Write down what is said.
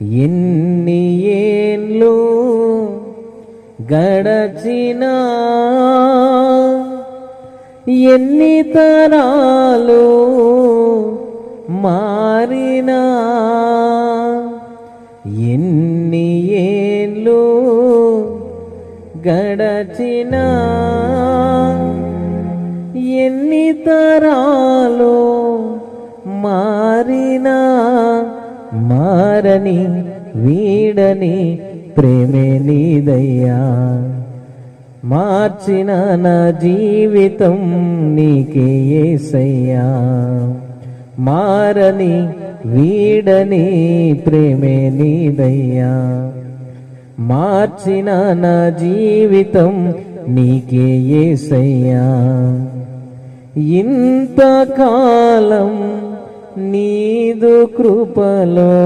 ఎన్ని ఏండ్లు గడచినా, ఎన్ని తరాలు మారినా, ఎన్ని ఏండ్లు గడచినా, ఎన్ని తరాలు మారినా, మారని వీడని ప్రేమే నీదయ్యా. మార్చిన నా జీవితం నీకే యేసయ్యా. మారని వీడని ప్రేమే నీదయ్యా. మార్చిన నా జీవితం నీకే యేసయ్యా. ఇంతకాలం నీదు కృపలో